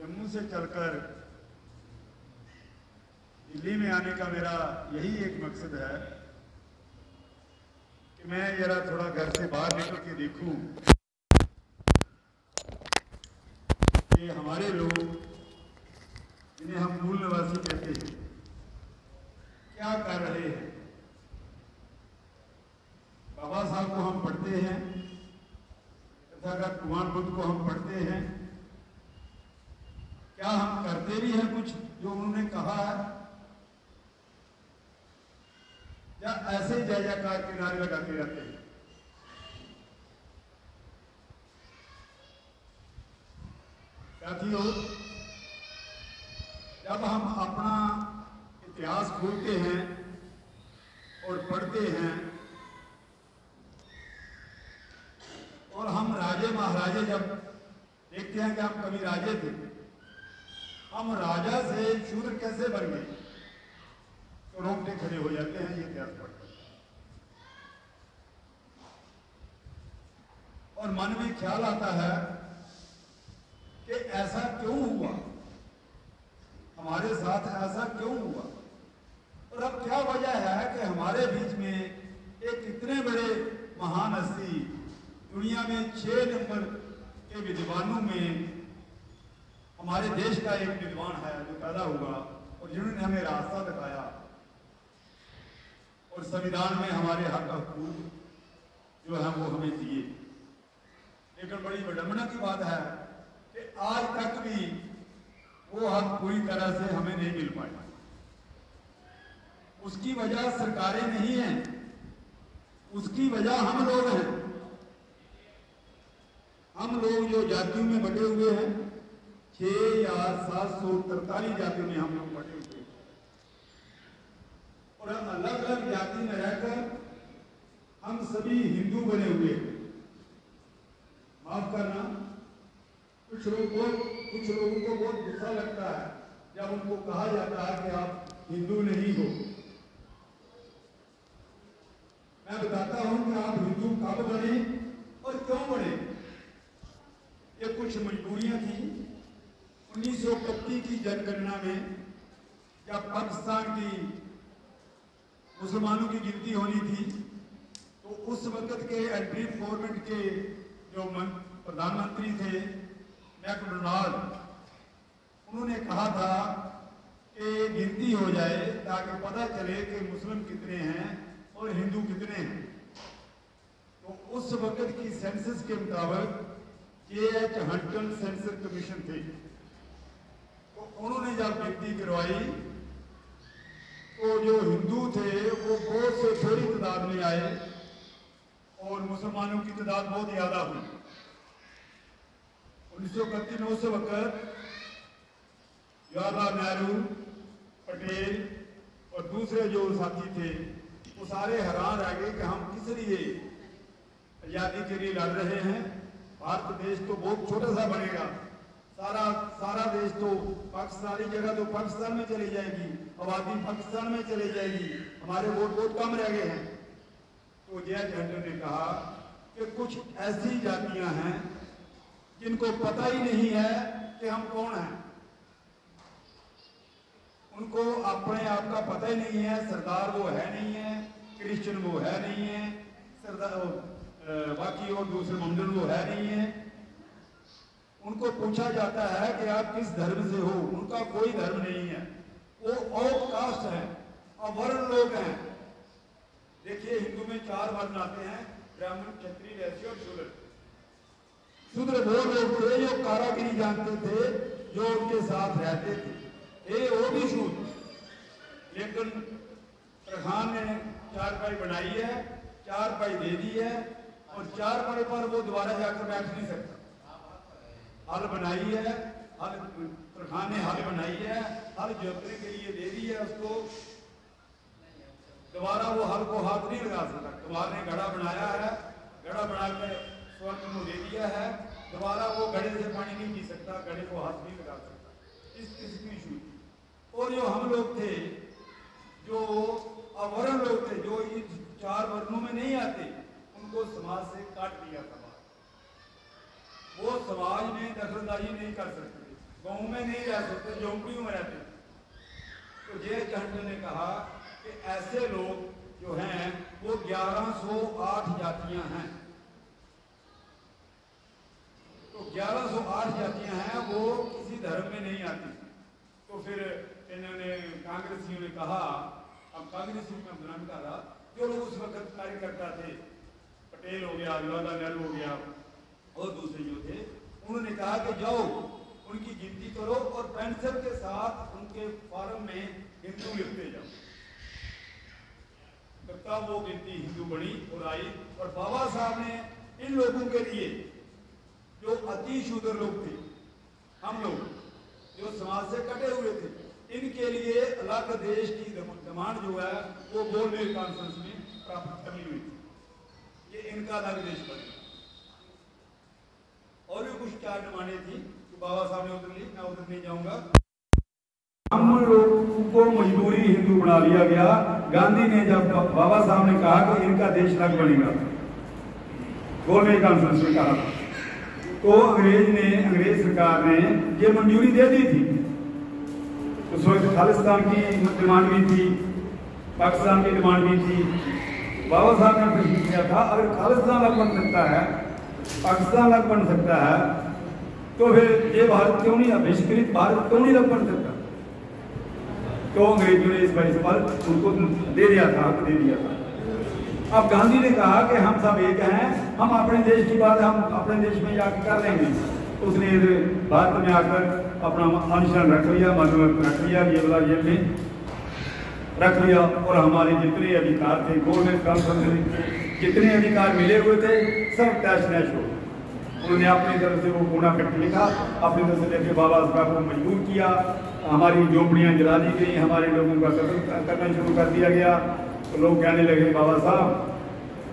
जम्मू से चलकर दिल्ली में आने का मेरा यही एक मकसद है कि मैं जरा थोड़ा घर से बाहर निकल के देखूं कि हमारे लोग जिन्हें हम मूल निवासी कहते हैं क्या कर रहे हैं। बाबा साहब को हम पढ़ते हैं, तथागत भगवान बुद्ध को हम पढ़ते हैं, क्या हम करते भी हैं कुछ जो उन्होंने कहा है, या ऐसे जय जयकार के नारे लगाते रहते हैं। साथियों, जब हम अपना इतिहास खोलते हैं और पढ़ते हैं और हम राजे महाराजे जब देखते हैं कि हम कभी राजे थे, हम राजा से शूद्र कैसे बन गए, तो रोंगटे खड़े हो जाते हैं ये इतिहास पढ़कर। और मन में ख्याल आता है कि ऐसा क्यों हुआ, हमारे साथ ऐसा क्यों हुआ, और अब क्या वजह है कि हमारे बीच में एक इतने बड़े महान हस्ती, दुनिया में 6 नंबर के विद्वानों में हमारे देश का एक विद्वान है जो पैदा हुआ और जिन्होंने हमें रास्ता दिखाया और संविधान में हमारे हक हकूक जो है वो हमें दिए। लेकिन बड़ी विडंबना की बात है कि आज तक भी वो हक पूरी तरह से हमें नहीं मिल पाए। उसकी वजह सरकारें नहीं हैं, उसकी वजह हम लोग हैं। हम लोग जो जातियों में बटे हुए हैं, 6 या 743 जातियों में हम लोग बटे हुए हैं और अलग अलग जाति में रहकर हम सभी हिंदू बने हुए हैं। माफ करना, कुछ लोगों को बहुत गुस्सा लगता है जब उनको कहा जाता है कि आप हिंदू नहीं हो। मैं बताता हूं कि आप हिंदू कब बने और क्यों बने। ये कुछ मजबूरियां थी। 1931 की जनगणना में जब पाकिस्तान की मुसलमानों की गिनती होनी थी तो उस वक्त के एंट्री गवर्नमेंट के जो प्रधानमंत्री थे मैकडोनाल्ड, उन्होंने कहा था कि गिनती हो जाए ताकि पता चले कि मुस्लिम कितने हैं और हिंदू कितने हैं। तो उस वक्त की सेंसस के मुताबिक J.H. हंटन सेंसस कमीशन थे, तो उन्होंने जब गिनती करवाई तो जो हिंदू थे वो बहुत से थोड़ी तादाद में आए और मुसलमानों की तादाद बहुत ज्यादा हुई। 1931 उस वक्त जवाहरलाल नेहरू, पटेल और दूसरे जो साथी थे वो सारे हैरान रह गए कि हम किस लिए आजादी के लिए लड़ रहे हैं। भारत देश तो बहुत छोटा सा बनेगा, सारा देश तो पाकिस्तानी जगह तो पाकिस्तान में चली जाएगी, आबादी पाकिस्तान में चली जाएगी, हमारे वोट बहुत कम रह गए हैं। तो J.H. हंटन ने कहा कि कुछ ऐसी जातियां हैं जिनको पता ही नहीं है कि हम कौन हैं, उनको अपने आप का पता ही नहीं है। सरदार वो है नहीं है, क्रिश्चियन वो है नहीं है, सरदार बाकी और दूसरे मंडल वो है नहीं है। उनको पूछा जाता है कि आप किस धर्म से हो, उनका कोई धर्म नहीं है, वो आउटकास्ट है, अवर्ण लोग हैं। देखिए हिंदू में 4 वर्ण आते हैं, ब्राह्मण, क्षत्रिय, वैश्य और शूद्र। शूद्र वो लोग थे जो कारागिरी जानते थे, जो उनके साथ रहते थे, वो भी शूद्र। लेकिन प्रधान ने 4 पाई बनाई है, 4 पाई दे दी है और 4 पाई पर वो दोबारा जाकर बैठ नहीं सकता। हल बनाई है, हल प्रधान ने हल बनाई है, हल जोतने के लिए दे दी है उसको, दोबारा वो हल को हाथ नहीं लगा सकता। कुमार ने घड़ा बनाया है, घड़ा बनाकर स्वर्ण को दे दिया है, दोबारा वो घड़े से पानी नहीं पी सकता, घड़े को हाथ नहीं लगा सकता। इस किस्म की शूट। और जो हम लोग थे, जो अवर्ण लोग थे, जो इन 4 वर्णों में नहीं आते, उनको समाज से काट दिया था। वो समाज में दखलंदाजी नहीं कर सकते, गांव में नहीं रह सकते, झोंपड़ियों में रहते। तो जे चंड ने कहा कि ऐसे लोग जो हैं वो 1108 जातियां हैं। तो 1108 जातियां हैं, वो किसी धर्म में नहीं आती। तो फिर इन्होंने कांग्रेसियों ने कहा, अब कांग्रेसियों का नाम कर रहा, जो लोग उस वक्त कार्यकर्ता थे, पटेल हो गया, जवाहरलाल नेहरू हो गया और दूसरे जो थे, उन्होंने कहा कि जाओ उनकी गिनती करो और पेंसिल के साथ उनके फॉर्म में हिंदू लिखते जाओ। तो तब वो गिनती हिंदू बनी और आई। और बाबा साहब ने इन लोगों के लिए, जो अति शूद्र लोग थे, हम लोग जो समाज से कटे हुए थे, इनके लिए अलग देश की डिमांड जो है वो गोलमेज कॉन्फ्रेंस में प्राप्त करनी हुई थी। ये इनका अलग देश बने। और भी कुछ 4 डिमांडें थी तो बाबा साहब ने उधर ली, मैं उधर नहीं जाऊंगा। हम लोगों को मजबूरी हिंदू बना लिया गया। गांधी ने जब बाबा साहब ने कहा कि इनका देश अलग बनेगा, गोलमेज कॉन्फ्रेंस में कहा, तो अंग्रेज सरकार ने ये मंजूरी दे दी थी। उस वक्त खालिस्तान की डिमांड भी थी, पाकिस्तान की डिमांड भी थी। बाबा साहब ने प्रश्न किया था, अगर खालिस्तान अलग बन सकता है, पाकिस्तान अलग बन सकता है, तो फिर ये भारत क्यों नहीं, बहिष्कृत भारत क्यों नहीं अलग बन सकता? तो अंग्रेजों ने इस पर उनको दे दिया था, हक दे दिया था। अब गांधी ने कहा कि हम सब एक हैं, हम अपने देश की बात हम अपने देश में जाकर कर लेंगे। उसने भारत में आकर अपना अनशन रख लिया, मधुमत रख लिया, ये वाला जेल में रख लिया। और हमारे जितने अधिकार थे, गोलमेज कॉन्फ्रेंस के जितने अधिकार मिले हुए थे, सब तहस नहस हो। उन्होंने अपनी तरफ से वो गुना करके लिखा, अपनी तरफ से लेके बाबा साहब को मजबूर किया। हमारी झोंपड़ियाँ जला दी गई, हमारे लोगों का कत्ल करना शुरू कर दिया गया। तो लोग कहने लगे, बाबा साहब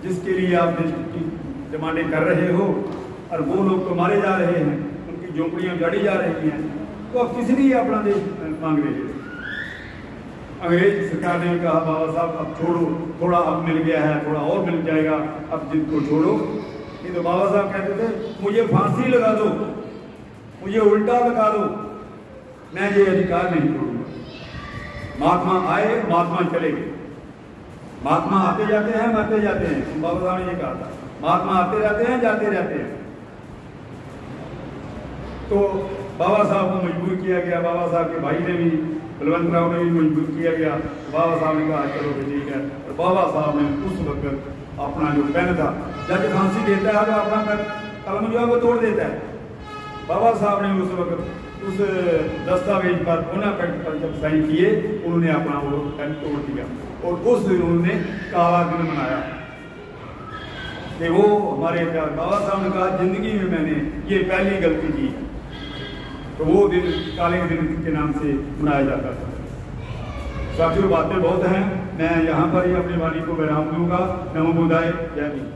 जिसके लिए आप देश की डिमांडें कर रहे हो और वो लोग तो मारे जा रहे हैं, उनकी झोंपड़ियाँ गाड़ी जा रही हैं, तो अब किस लिए अपना देश मांग रहे हैं? अंग्रेज सरकार ने कहा, बाबा साहब अब छोड़ो, थोड़ा अब मिल गया है, थोड़ा और मिल जाएगा, अब जिनको छोड़ो। ये तो बाबा साहब कहते थे, मुझे फांसी लगा दो, मुझे उल्टा लगा दो, मैं ये अधिकार नहीं छोड़ूंगा। महात्मा आए, महात्मा चले गए। महात्मा आते जाते हैं, मरते जाते हैं। बाबा साहब ने ये कहा था, महात्मा आते रहते हैं, जाते रहते हैं। तो बाबा साहब को मजबूर किया गया। बाबा साहब के भाई ने भी, बलवंत राव ने भी मजबूर किया गया। बाबा साहब ने कहा चलो ठीक है। और बाबा साहब ने उस वक्त अपना जो पेन था, जब फांसी देता है तो अपना कलम जो है वो तोड़ देता है। बाबा साहब ने उस वक्त उस दस्तावेज पर पुनः पर जब साइन किए, उन्होंने अपना वो पेन तोड़ दिया। और उस दिन उन्होंने काला दिन मनाया कि वो हमारे बाबा साहब ने कहा, जिंदगी में मैंने ये पहली गलती की। तो वो दिन काले दिन के नाम से मनाया जाता था। साथियों, बातें बहुत हैं, मैं यहाँ पर ही अपनी वाणी को विराम दूंगा। नमो बुद्धाय, जय हिंद।